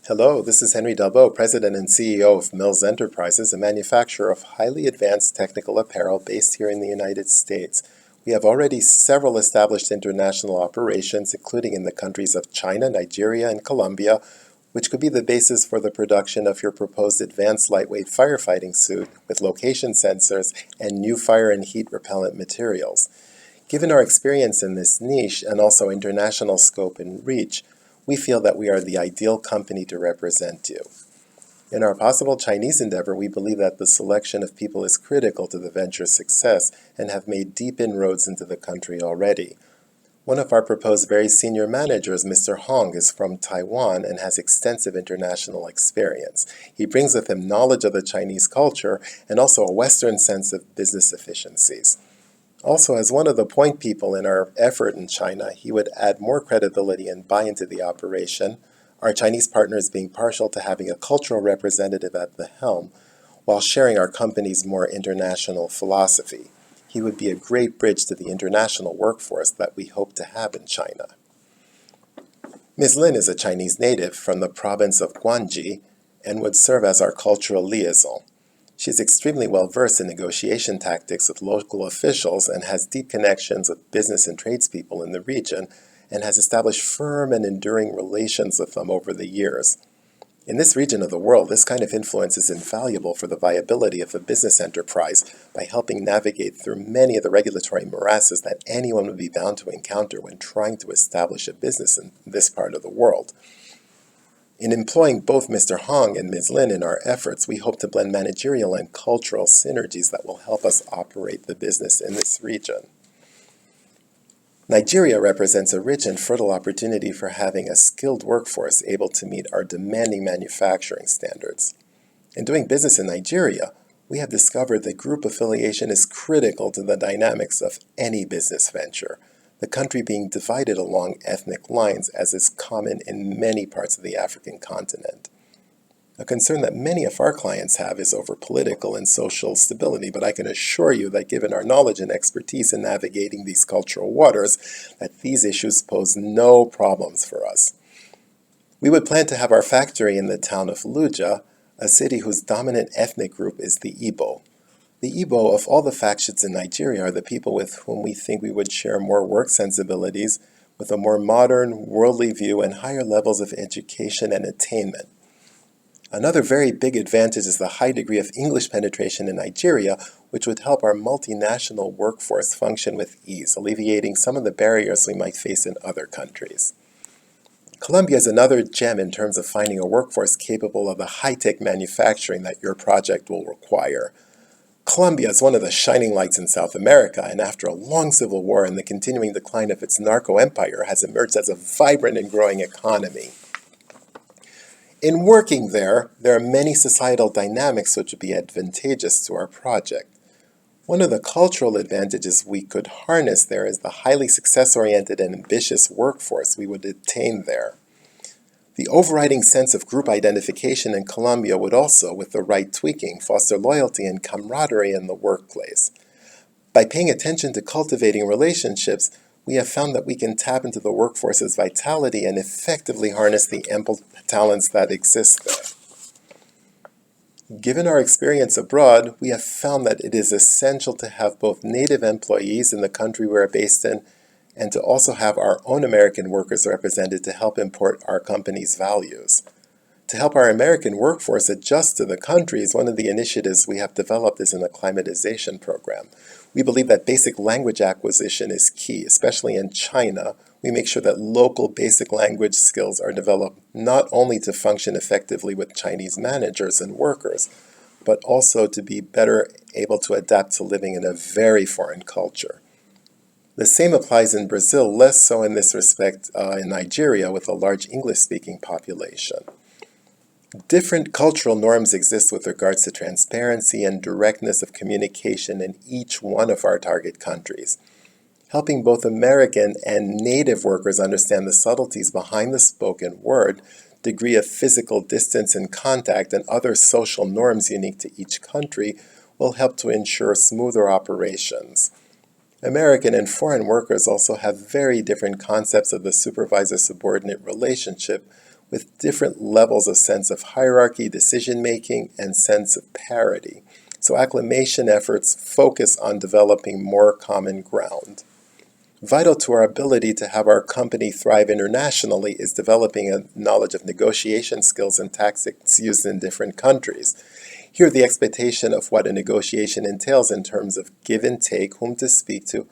Hello, this is Henry Delbo, President and CEO of Mills Enterprises, a manufacturer of highly advanced technical apparel based here in the United States. We have already several established international operations, including in the countries of China, Nigeria, and Colombia, which could be the basis for the production of your proposed advanced lightweight firefighting suit with location sensors and new fire and heat repellent materials. Given our experience in this niche and also international scope and reach, we feel that we are the ideal company to represent you. In our possible Chinese endeavor, we believe that the selection of people is critical to the venture's success and have made deep inroads into the country already. One of our proposed very senior managers, Mr. Hong, is from Taiwan and has extensive international experience. He brings with him knowledge of the Chinese culture and also a Western sense of business efficiencies. Also, as one of the point people in our effort in China, he would add more credibility and buy into the operation, our Chinese partners being partial to having a cultural representative at the helm, while sharing our company's more international philosophy. He would be a great bridge to the international workforce that we hope to have in China. Ms. Lin is a Chinese native from the province of Guangxi and would serve as our cultural liaison. She is extremely well versed in negotiation tactics with local officials and has deep connections with business and tradespeople in the region and has established firm and enduring relations with them over the years. In this region of the world, this kind of influence is invaluable for the viability of a business enterprise by helping navigate through many of the regulatory morasses that anyone would be bound to encounter when trying to establish a business in this part of the world. In employing both Mr. Hong and Ms. Lin in our efforts, we hope to blend managerial and cultural synergies that will help us operate the business in this region. Nigeria represents a rich and fertile opportunity for having a skilled workforce able to meet our demanding manufacturing standards. In doing business in Nigeria, we have discovered that group affiliation is critical to the dynamics of any business venture, the country being divided along ethnic lines as is common in many parts of the African continent. A concern that many of our clients have is over political and social stability, but I can assure you that given our knowledge and expertise in navigating these cultural waters, that these issues pose no problems for us. We would plan to have our factory in the town of Luja, a city whose dominant ethnic group is the Igbo. The Igbo of all the factions in Nigeria are the people with whom we think we would share more work sensibilities, with a more modern, worldly view and higher levels of education and attainment. Another very big advantage is the high degree of English penetration in Nigeria, which would help our multinational workforce function with ease, alleviating some of the barriers we might face in other countries. Colombia is another gem in terms of finding a workforce capable of the high-tech manufacturing that your project will require. Colombia is one of the shining lights in South America, and after a long civil war and the continuing decline of its narco empire, has emerged as a vibrant and growing economy. In working there are many societal dynamics which would be advantageous to our project. One of the cultural advantages we could harness there is the highly success-oriented and ambitious workforce we would attain there. The overriding sense of group identification in Colombia would also, with the right tweaking, foster loyalty and camaraderie in the workplace. By paying attention to cultivating relationships, we have found that we can tap into the workforce's vitality and effectively harness the ample talents that exist there. Given our experience abroad, we have found that it is essential to have both native employees in the country we are based in and to also have our own American workers represented to help import our company's values. To help our American workforce adjust to the countries, one of the initiatives we have developed is an acclimatization program. We believe that basic language acquisition is key, especially in China. We make sure that local basic language skills are developed not only to function effectively with Chinese managers and workers, but also to be better able to adapt to living in a very foreign culture. The same applies in Brazil, less so in this respect in Nigeria with a large English-speaking population. Different cultural norms exist with regards to transparency and directness of communication in each one of our target countries. Helping both American and native workers understand the subtleties behind the spoken word, degree of physical distance and contact, and other social norms unique to each country will help to ensure smoother operations. American and foreign workers also have very different concepts of the supervisor-subordinate relationship, with different levels of sense of hierarchy, decision-making, and sense of parity. So acclimation efforts focus on developing more common ground. Vital to our ability to have our company thrive internationally is developing a knowledge of negotiation skills and tactics used in different countries. Here, the expectation of what a negotiation entails in terms of give and take, whom to speak to,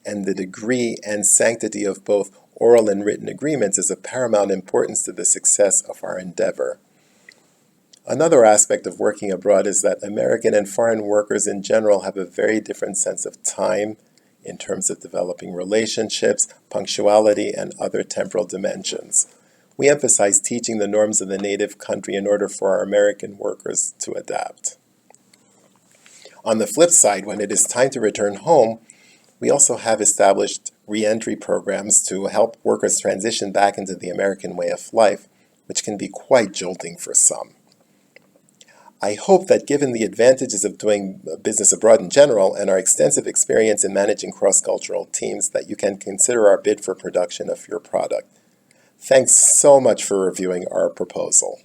and the degree and sanctity of both oral and written agreements is of paramount importance to the success of our endeavor. Another aspect of working abroad is that American and foreign workers in general have a very different sense of time in terms of developing relationships, punctuality, and other temporal dimensions. We emphasize teaching the norms of the native country in order for our American workers to adapt. On the flip side, when it is time to return home, we also have established re-entry programs to help workers transition back into the American way of life, which can be quite jolting for some. I hope that given the advantages of doing business abroad in general and our extensive experience in managing cross-cultural teams, that you can consider our bid for production of your product. Thanks so much for reviewing our proposal.